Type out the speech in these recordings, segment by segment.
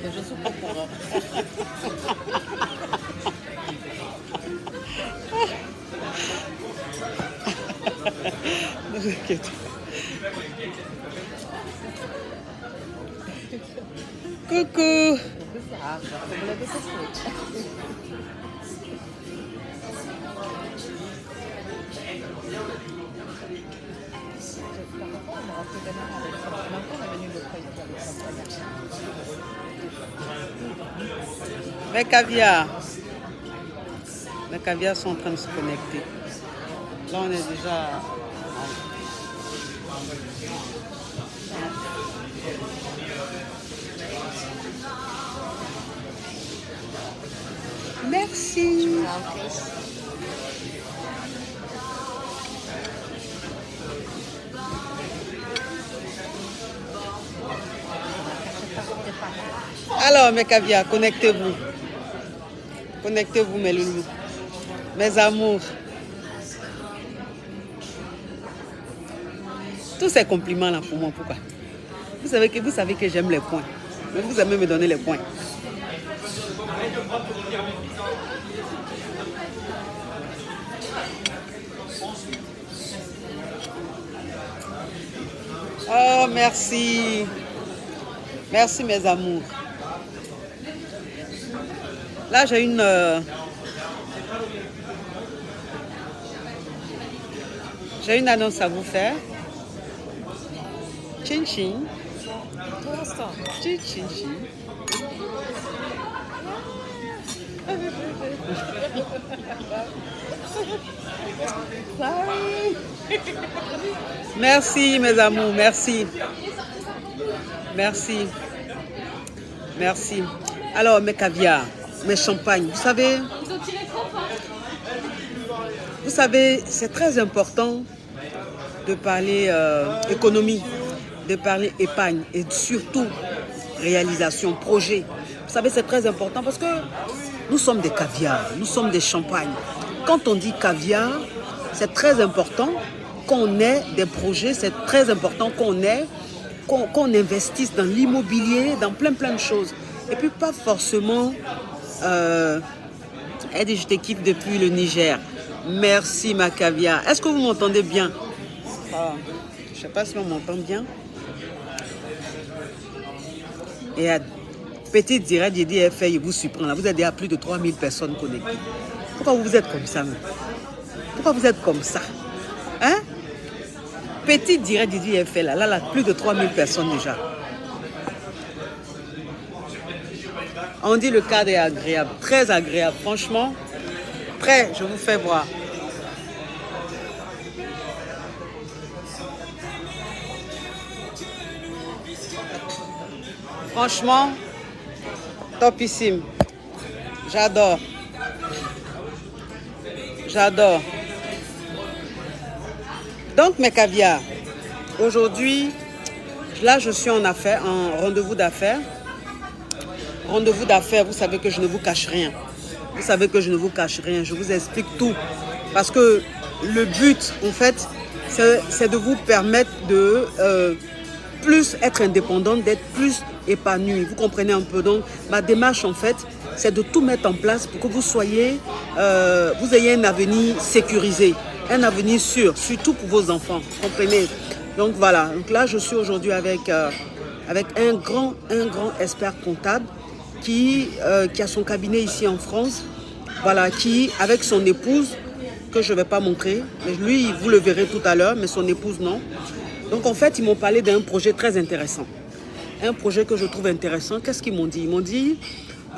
Je suis pas pour. Ne vous inquiétez pas. Coucou. Mes caviars. Mes caviars sont en train de se connecter. Là, on est déjà... Merci. Alors, mes caviars, connectez-vous. Connectez-vous, mes loulous. Mes amours. Tous ces compliments-là pour moi, pourquoi? Vous savez que j'aime les points. Mais vous aimez me donner les points. Oh, merci. Merci, mes amours. Là, j'ai une... J'ai une annonce à vous faire. Chin chin. Pour l'instant. Chin chin chin. Merci, mes amours, merci. Merci. Merci. Alors, mes caviars, mes champagnes, vous savez, c'est très important de parler économie, de parler épargne et surtout réalisation, projet. Vous savez, c'est très important parce que nous sommes des caviars, nous sommes des champagnes. Quand on dit caviar, c'est très important qu'on ait des projets, c'est très important qu'on investisse dans l'immobilier, dans plein de choses. Et puis pas forcément... elle dit, je te kiffe depuis le Niger. Merci ma caviar. Est-ce que vous m'entendez bien? Je ne sais pas si on m'entend bien. Et à petite direct, j'ai dit, FA, il vous surprend. Là. Vous êtes déjà plus de 3000 personnes connectées. Pourquoi vous êtes comme ça? Pourquoi vous êtes comme ça? Hein? Petite direct, j'ai dit, FA, là, plus de 3000 personnes déjà. On dit le cadre est agréable, très agréable. Franchement, prêt, je vous fais voir. Franchement, topissime. J'adore. J'adore. Donc, mes caviars, aujourd'hui, là, je suis en affaires, en rendez-vous d'affaires. Rendez-vous d'affaires, vous savez que je ne vous cache rien. Vous savez que je ne vous cache rien. Je vous explique tout. Parce que le but, en fait, c'est de vous permettre de plus être indépendante, d'être plus épanouie. Vous comprenez un peu. Donc, ma démarche, en fait, c'est de tout mettre en place pour que vous soyez, vous ayez un avenir sécurisé, un avenir sûr, surtout pour vos enfants. Vous comprenez? Donc, voilà. Donc là, je suis aujourd'hui avec un grand expert comptable qui a son cabinet ici en France, voilà, qui, avec son épouse, que je ne vais pas montrer, mais lui, vous le verrez tout à l'heure, mais son épouse, non. Donc, en fait, ils m'ont parlé d'un projet très intéressant. Un projet que je trouve intéressant. Qu'est-ce qu'ils m'ont dit? Ils m'ont dit,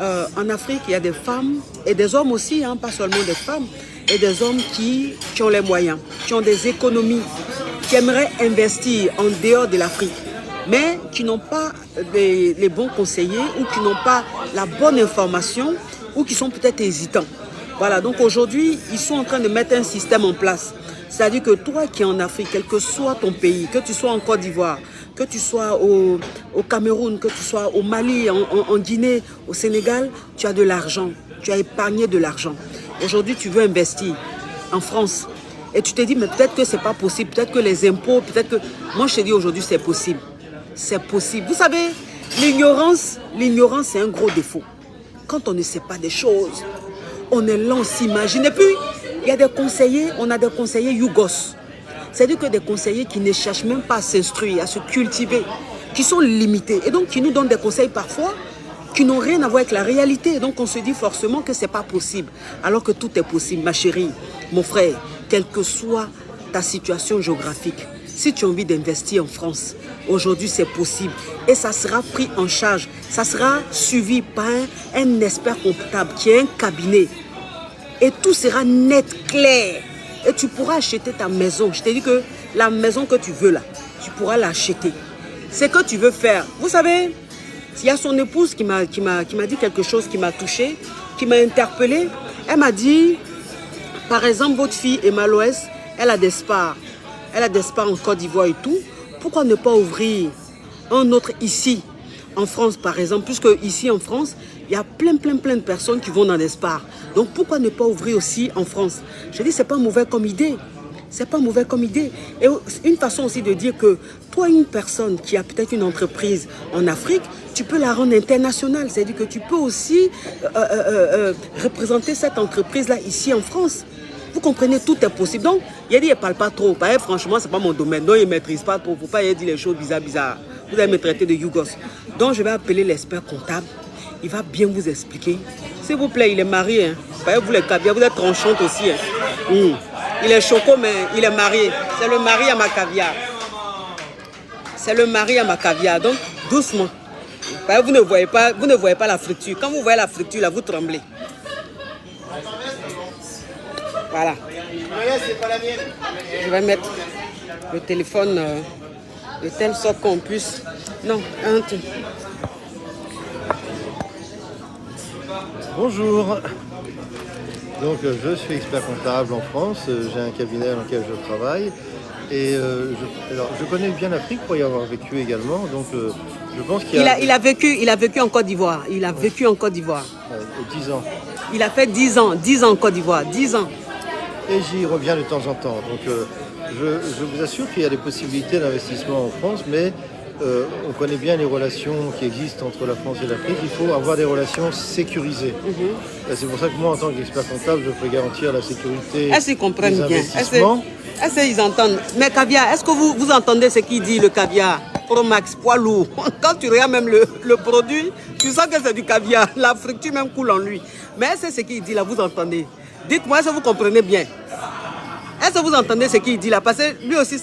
en Afrique, il y a des femmes, et des hommes aussi, hein, pas seulement des femmes, et des hommes qui ont les moyens, qui ont des économies, qui aimeraient investir en dehors de l'Afrique, mais qui n'ont pas les bons conseillers ou qui n'ont pas la bonne information ou qui sont peut-être hésitants. Voilà, donc aujourd'hui, ils sont en train de mettre un système en place. C'est-à-dire que toi qui es en Afrique, quel que soit ton pays, que tu sois en Côte d'Ivoire, que tu sois au Cameroun, que tu sois au Mali, en Guinée, au Sénégal, tu as de l'argent. Tu as épargné de l'argent. Aujourd'hui, tu veux investir en France. Et tu te dis, mais peut-être que ce n'est pas possible. Peut-être que les impôts, peut-être que... Moi, je te dis aujourd'hui, c'est possible. C'est possible. Vous savez, l'ignorance, c'est un gros défaut. Quand on ne sait pas des choses, on est lent, on s'imagine. Et puis, il y a des conseillers, on a des conseillers yougos. C'est-à-dire que des conseillers qui ne cherchent même pas à s'instruire, à se cultiver, qui sont limités. Et donc, qui nous donnent des conseils parfois qui n'ont rien à voir avec la réalité. Et donc, on se dit forcément que ce n'est pas possible. Alors que tout est possible, ma chérie, mon frère, quelle que soit ta situation géographique. Si tu as envie d'investir en France, aujourd'hui, c'est possible. Et ça sera pris en charge. Ça sera suivi par un expert comptable qui est un cabinet. Et tout sera net, clair. Et tu pourras acheter ta maison. Je t'ai dit que la maison que tu veux là, tu pourras l'acheter. C'est que tu veux faire. Vous savez, il y a son épouse qui m'a dit quelque chose qui m'a touchée, qui m'a interpellée. Elle m'a dit, par exemple, votre fille Emma Loès, elle a des spas. Elle a des spas en Côte d'Ivoire et tout. Pourquoi ne pas ouvrir un autre ici, en France par exemple, puisque ici en France, il y a plein de personnes qui vont dans des spas. Donc pourquoi ne pas ouvrir aussi en France? Je dis, c'est pas mauvais comme idée. C'est pas mauvais comme idée. Et une façon aussi de dire que toi, une personne qui a peut-être une entreprise en Afrique, tu peux la rendre internationale. C'est-à-dire que tu peux aussi représenter cette entreprise-là ici en France. Vous comprenez, tout est possible. Donc, il a dit, il ne parle pas trop. Franchement, ce n'est pas mon domaine. Donc, il ne maîtrise pas trop. Il ne faut pas dire les choses bizarres. Vous allez me traiter de yougos. Donc, je vais appeler l'expert comptable. Il va bien vous expliquer. S'il vous plaît, il est marié. Hein. Vous les caviar, vous êtes tranchantes aussi. Hein. Il est choco, mais il est marié. C'est le mari à ma caviar. C'est le mari à ma caviar. Donc, doucement. Vous ne voyez pas la friture. Quand vous voyez la friture, là, vous tremblez. Voilà. Je vais mettre le téléphone de telle sorte qu'on puisse... Non, un truc. Bonjour. Donc je suis expert comptable en France, j'ai un cabinet dans lequel je travaille et je connais bien l'Afrique pour y avoir vécu également, donc je pense qu'il y a... Il a vécu en Côte d'Ivoire, il a vécu en Côte d'Ivoire. 10 ans. Il a fait 10 ans en Côte d'Ivoire, 10 ans. Et j'y reviens de temps en temps, donc je vous assure qu'il y a des possibilités d'investissement en France, mais on connaît bien les relations qui existent entre la France et l'Afrique. Il faut avoir des relations sécurisées. C'est pour ça que moi, en tant qu'expert comptable, je peux garantir la sécurité des investissements. Est-ce qu'ils entendent? Mais caviar, est-ce que vous entendez ce qu'il dit, le caviar? Pro Max, poids lourd. Quand tu regardes même le produit, tu sens que c'est du caviar. La friture même coule en lui. Mais c'est ce qu'il dit là, vous entendez? Dites-moi, est-ce que vous comprenez bien? Est-ce que vous entendez ce qu'il dit là? Parce que lui aussi,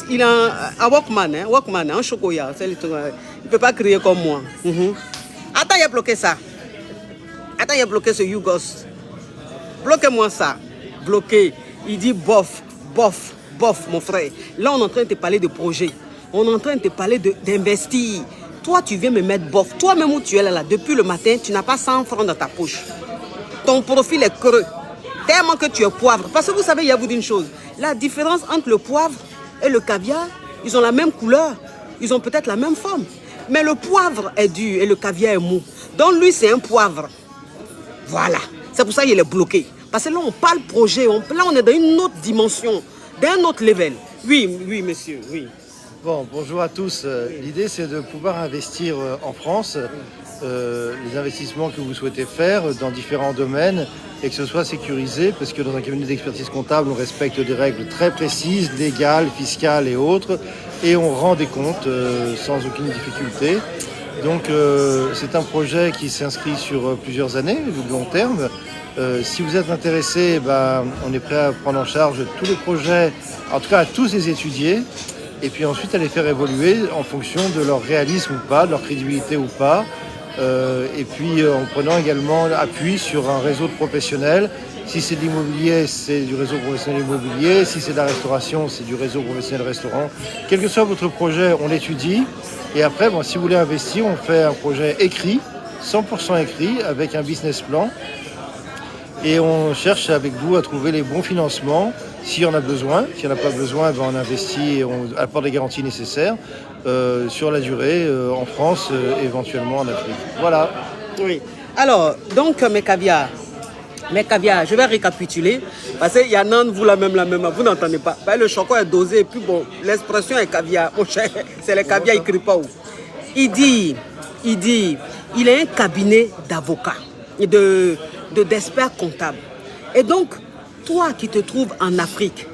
il est un Walkman, un chocolat. Il ne peut pas crier comme moi. Attends, il a bloqué ça. Attends, il a bloqué ce Yougos. Bloquez-moi ça. Bloqué. Il dit bof, mon frère. Là, on est en train de te parler de projet. On est en train de te parler d'investir. Toi, tu viens me mettre bof. Toi-même où tu es là, depuis le matin, tu n'as pas 100 francs dans ta poche. Ton profil est creux. Tellement que tu es poivre. Parce que vous savez, il y a vous d'une chose. La différence entre le poivre et le caviar, ils ont la même couleur. Ils ont peut-être la même forme. Mais le poivre est dur et le caviar est mou. Donc lui, c'est un poivre. Voilà. C'est pour ça qu'il est bloqué. Parce que là, on parle projet. Là, on est dans une autre dimension, d'un autre level. Oui, monsieur, oui. Bon, bonjour à tous. L'idée, c'est de pouvoir investir en France les investissements que vous souhaitez faire dans différents domaines et que ce soit sécurisé, parce que dans un cabinet d'expertise comptable, on respecte des règles très précises, légales, fiscales et autres, et on rend des comptes sans aucune difficulté. Donc, c'est un projet qui s'inscrit sur plusieurs années, de long terme. Si vous êtes intéressé, on est prêt à prendre en charge tous les projets, en tout cas à tous les étudier, et puis ensuite à les faire évoluer en fonction de leur réalisme ou pas, de leur crédibilité ou pas, et puis en prenant également appui sur un réseau de professionnels. Si c'est de l'immobilier, c'est du réseau professionnel immobilier. Si c'est de la restauration, c'est du réseau professionnel restaurant. Quel que soit votre projet, on l'étudie. Et après, si vous voulez investir, on fait un projet écrit, 100% écrit, avec un business plan. Et on cherche avec vous à trouver les bons financements s'il y en a besoin. S'il n'y en a pas besoin, ben on investit et on apporte les garanties nécessaires sur la durée, en France, éventuellement en Afrique. Voilà. Oui. Alors, donc, mes caviars, je vais récapituler. Parce qu'il y en a, vous la même, vous n'entendez pas. Le chocolat est dosé, et puis bon, l'expression est caviar. Mon cher, c'est le caviar, il ne crie pas où. Il dit, il a un cabinet d'avocats et d'experts comptables. Et donc, toi qui te trouves en Afrique,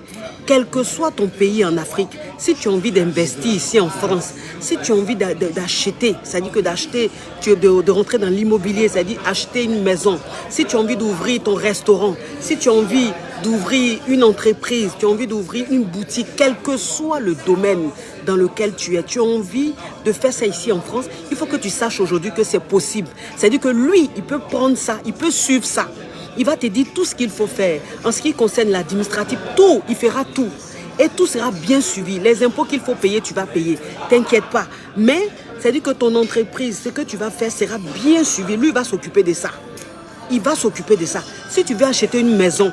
quel que soit ton pays en Afrique, si tu as envie d'investir ici en France, si tu as envie d'acheter, c'est-à-dire que d'acheter, de rentrer dans l'immobilier, c'est-à-dire acheter une maison, si tu as envie d'ouvrir ton restaurant, si tu as envie d'ouvrir une entreprise, tu as envie d'ouvrir une boutique, quel que soit le domaine dans lequel tu as envie de faire ça ici en France, il faut que tu saches aujourd'hui que c'est possible. C'est-à-dire que lui, il peut prendre ça, il peut suivre ça. Il va te dire tout ce qu'il faut faire. En ce qui concerne l'administratif, tout, il fera tout. Et tout sera bien suivi. Les impôts qu'il faut payer, tu vas payer. T'inquiète pas. Mais, c'est-à-dire que ton entreprise, ce que tu vas faire sera bien suivi. Lui, il va s'occuper de ça. Il va s'occuper de ça. Si tu veux acheter une maison,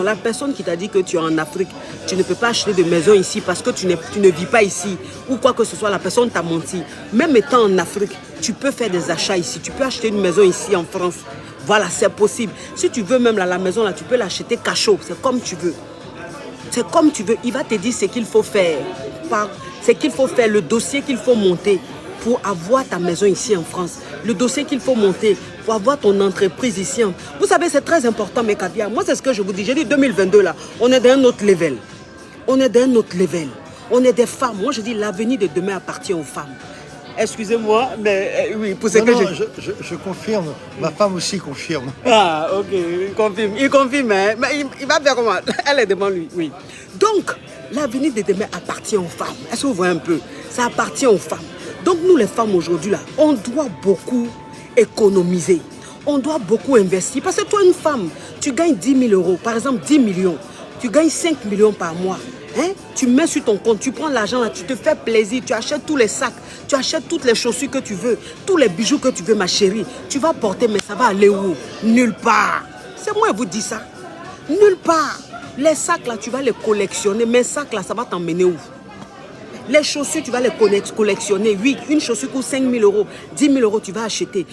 la personne qui t'a dit que tu es en Afrique, tu ne peux pas acheter de maison ici parce que tu ne vis pas ici ou quoi que ce soit, la personne t'a menti. Même étant en Afrique, tu peux faire des achats ici. Tu peux acheter une maison ici en France. Voilà, c'est possible. Si tu veux même la maison, là, tu peux l'acheter cachot. C'est comme tu veux. C'est comme tu veux. Il va te dire ce qu'il faut faire. Ce qu'il faut faire, le dossier qu'il faut monter pour avoir ta maison ici en France. Le dossier qu'il faut monter pour avoir ton entreprise ici. Vous savez, c'est très important, mes caviars. Moi, c'est ce que je vous dis. J'ai dit 2022, là, on est d'un autre level. On est d'un autre level. On est des femmes. Moi, je dis, l'avenir de demain appartient aux femmes. Excusez-moi, mais oui, pour ce que je confirme. Ma femme aussi confirme. Ah, ok, il confirme, hein? Mais il va faire comment? Elle est devant lui, oui. Donc, l'avenir de demain appartient aux femmes. Est-ce que vous voyez un peu? Ça appartient aux femmes. Donc, nous, les femmes, aujourd'hui, là, on doit beaucoup économiser. On doit beaucoup investir. Parce que toi, une femme, tu gagnes 10 000 euros, par exemple 10 millions. Tu gagnes 5 millions par mois. Hein? Tu mets sur ton compte, tu prends l'argent là, tu te fais plaisir, tu achètes tous les sacs, tu achètes toutes les chaussures que tu veux, tous les bijoux que tu veux, ma chérie. Tu vas porter, mais ça va aller où? Nulle part. C'est moi qui vous dis ça. Nulle part. Les sacs là, tu vas les collectionner. Mes sacs là, ça va t'emmener où? Les chaussures, tu vas les collectionner. Oui, une chaussure coûte 5 000 euros, 10 000 euros, tu vas acheter.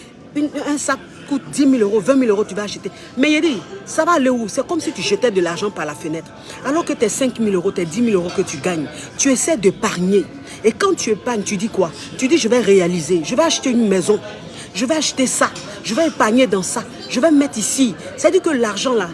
Un sac coûte 10 000 euros, 20 000 euros, tu vas acheter. Mais il dit, ça va aller où? C'est comme si tu jetais de l'argent par la fenêtre. Alors que tes 5 000 euros, tes 10 000 euros que tu gagnes, tu essaies d'épargner. Et quand tu épargnes, tu dis quoi? Tu dis, je vais réaliser, je vais acheter une maison, je vais acheter ça, je vais épargner dans ça, je vais mettre ici. C'est-à-dire que l'argent là,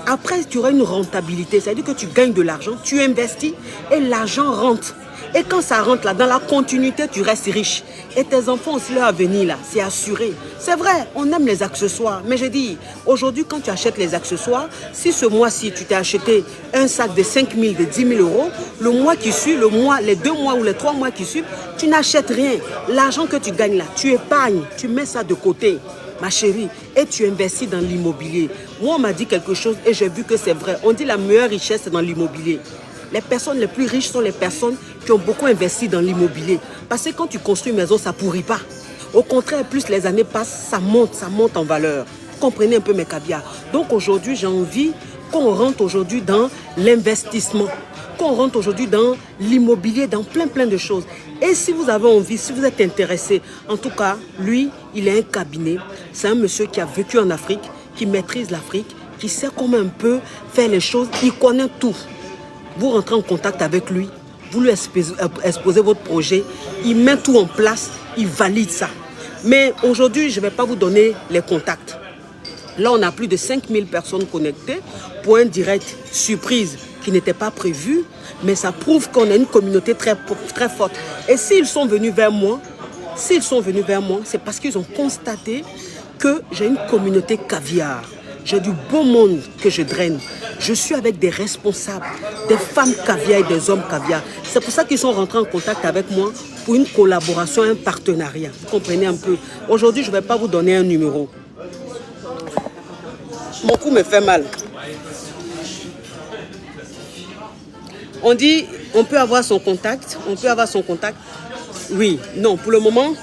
après tu auras une rentabilité, c'est-à-dire que tu gagnes de l'argent, tu investis et l'argent rentre. Et quand ça rentre là, dans la continuité, tu restes riche. Et tes enfants aussi, leur avenir là, c'est assuré. C'est vrai, on aime les accessoires. Mais je dis, aujourd'hui, quand tu achètes les accessoires, si ce mois-ci, tu t'es acheté un sac de 5 000, de 10 000 euros, le mois qui suit, les 2 mois ou les 3 mois qui suivent, tu n'achètes rien. L'argent que tu gagnes là, tu épargnes, tu mets ça de côté, ma chérie, et tu investis dans l'immobilier. Moi, on m'a dit quelque chose et j'ai vu que c'est vrai. On dit la meilleure richesse, c'est dans l'immobilier. Les personnes les plus riches sont les personnes qui ont beaucoup investi dans l'immobilier. Parce que quand tu construis une maison, ça ne pourrit pas. Au contraire, plus les années passent, ça monte en valeur. Vous comprenez un peu mes caviars. Donc aujourd'hui, j'ai envie qu'on rentre aujourd'hui dans l'investissement, qu'on rentre aujourd'hui dans l'immobilier, dans plein de choses. Et si vous avez envie, si vous êtes intéressé, en tout cas, lui, il a un cabinet. C'est un monsieur qui a vécu en Afrique, qui maîtrise l'Afrique, qui sait comment un peu faire les choses. Il connaît tout. Vous rentrez en contact avec lui, vous lui exposez votre projet, il met tout en place, il valide ça. Mais aujourd'hui, je ne vais pas vous donner les contacts. Là, on a plus de 5000 personnes connectées pour un direct surprise qui n'était pas prévu, mais ça prouve qu'on a une communauté très forte. Et s'ils sont venus vers moi, c'est parce qu'ils ont constaté que j'ai une communauté caviar. J'ai du beau monde que je draine. Je suis avec des responsables, des femmes caviar et des hommes caviar. C'est pour ça qu'ils sont rentrés en contact avec moi pour une collaboration, un partenariat. Vous comprenez un peu? Aujourd'hui, je ne vais pas vous donner un numéro. Mon cou me fait mal. On dit, on peut avoir son contact. On peut avoir son contact. Oui, non, pour le moment,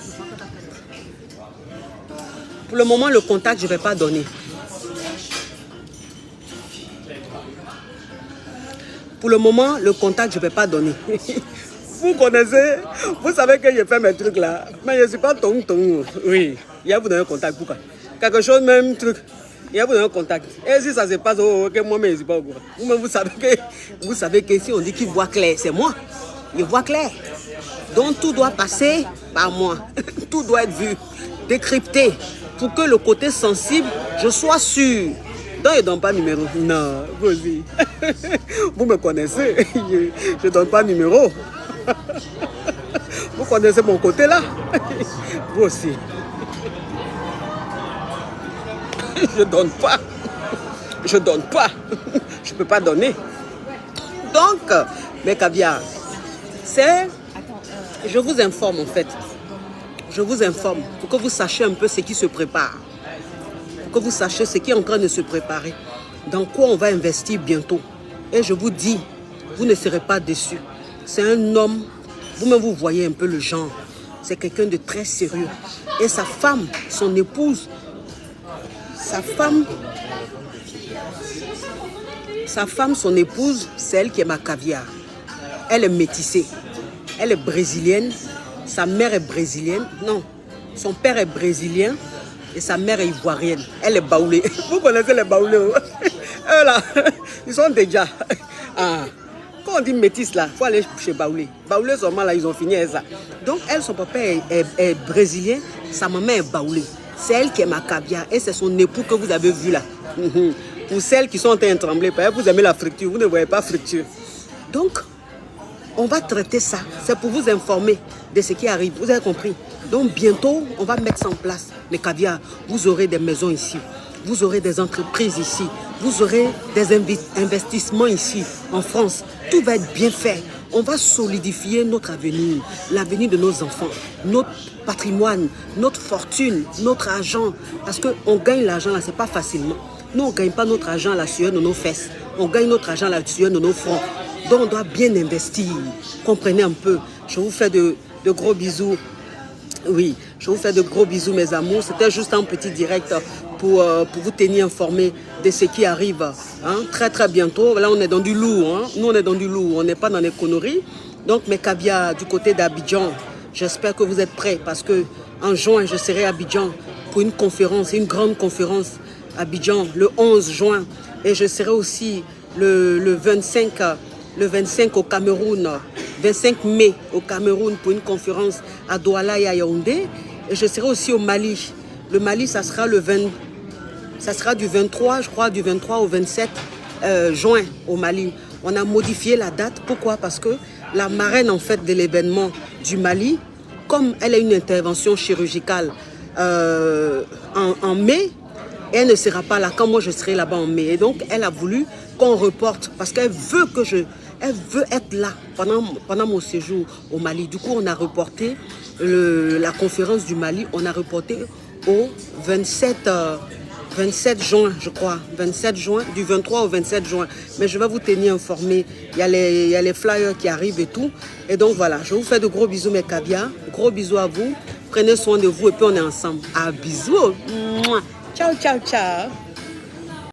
le contact, je ne vais pas donner. Pour le moment, le contact, je ne vais pas donner. Vous connaissez, vous savez que je fais mes trucs là. Mais je ne suis pas tonton. Oui, il y a vous donner un contact. Pourquoi? Quelque chose, même truc. Il y a vous donner un contact. Et si ça se passe, que moi-même, je ne suis pas au courant. Vous-même, vous savez que si on dit qu'il voit clair, c'est moi. Il voit clair. Donc tout doit passer par moi. Tout doit être vu, décrypté. Pour que le côté sensible, je sois sûr. Donc, je ne donne pas numéro. Non, vous aussi. Vous me connaissez. Je ne donne pas numéro. Vous connaissez mon côté là. Vous aussi. Je ne donne pas. Je ne donne pas. Je ne peux pas donner. Donc, mes caviars, c'est... Je vous informe en fait. Je vous informe pour que vous sachiez un peu ce qui se prépare. Pour que vous sachiez ce qui est en train de se préparer. Dans quoi on va investir bientôt. Et je vous dis, vous ne serez pas déçus. C'est un homme, vous-même vous voyez un peu le genre. C'est quelqu'un de très sérieux. Et sa femme, son épouse, sa femme, son épouse, c'est elle qui est ma caviar. Elle est métissée. Elle est brésilienne. Sa mère est brésilienne. Non, son père est brésilien et sa mère est ivoirienne. Elle est baoulée. Vous connaissez les baoulés? Eux là, ils sont déjà... Ah. Quand on dit métis là, il faut aller chez Baoulé. Baoulé seulement là, ils ont fini avec ça. Donc elle, son papa est brésilien, sa maman est Baoulé. C'est elle qui est ma caviar et c'est son époux que vous avez vu là. Pour celles qui sont en train de trembler, vous aimez la friture, vous ne voyez pas friture. Donc, on va traiter ça. C'est pour vous informer de ce qui arrive. Vous avez compris? Donc bientôt, on va mettre ça en place. Les caviars, vous aurez des maisons ici. Vous aurez des entreprises ici. Vous aurez des investissements ici, en France. Tout va être bien fait. On va solidifier notre avenir, l'avenir de nos enfants, notre patrimoine, notre fortune, notre argent. Parce qu'on gagne l'argent là, c'est pas facilement. Nous, on ne gagne pas notre argent à la sueur de nos fesses. On gagne notre argent à la sueur de nos fronts. Donc, on doit bien investir. Comprenez un peu. Je vous fais de gros bisous. Oui, je vous fais de gros bisous, mes amours. C'était juste un petit direct pour vous tenir informés de ce qui arrive hein, très très bientôt. Là, on est dans du lourd. Hein. Nous, on est dans du lourd. On n'est pas dans les conneries. Donc, mes caviars du côté d'Abidjan, j'espère que vous êtes prêts parce qu'en juin, je serai à Abidjan pour une conférence, une grande conférence à Abidjan, le 11 juin. Et je serai aussi le 25 au Cameroun, 25 mai au Cameroun pour une conférence à Douala et à Yaoundé. Et je serai aussi au Mali. Le Mali, ça sera du 23, je crois, du 23 au 27 juin au Mali. On a modifié la date. Pourquoi? Parce que la marraine, en fait, de l'événement du Mali, comme elle a une intervention chirurgicale en mai, elle ne sera pas là quand moi je serai là-bas en mai. Et donc, elle a voulu qu'on reporte parce qu'elle veut elle veut être là pendant mon séjour au Mali. Du coup, on a reporté la conférence du Mali, on a reporté au 27 juin, je crois. 27 juin, du 23 au 27 juin. Mais je vais vous tenir informés. Il y a les flyers qui arrivent et tout. Et donc, voilà, je vous fais de gros bisous, mes caviars. Gros bisous à vous. Prenez soin de vous et puis on est ensemble. Ah, bisous. Ciao, ciao, ciao.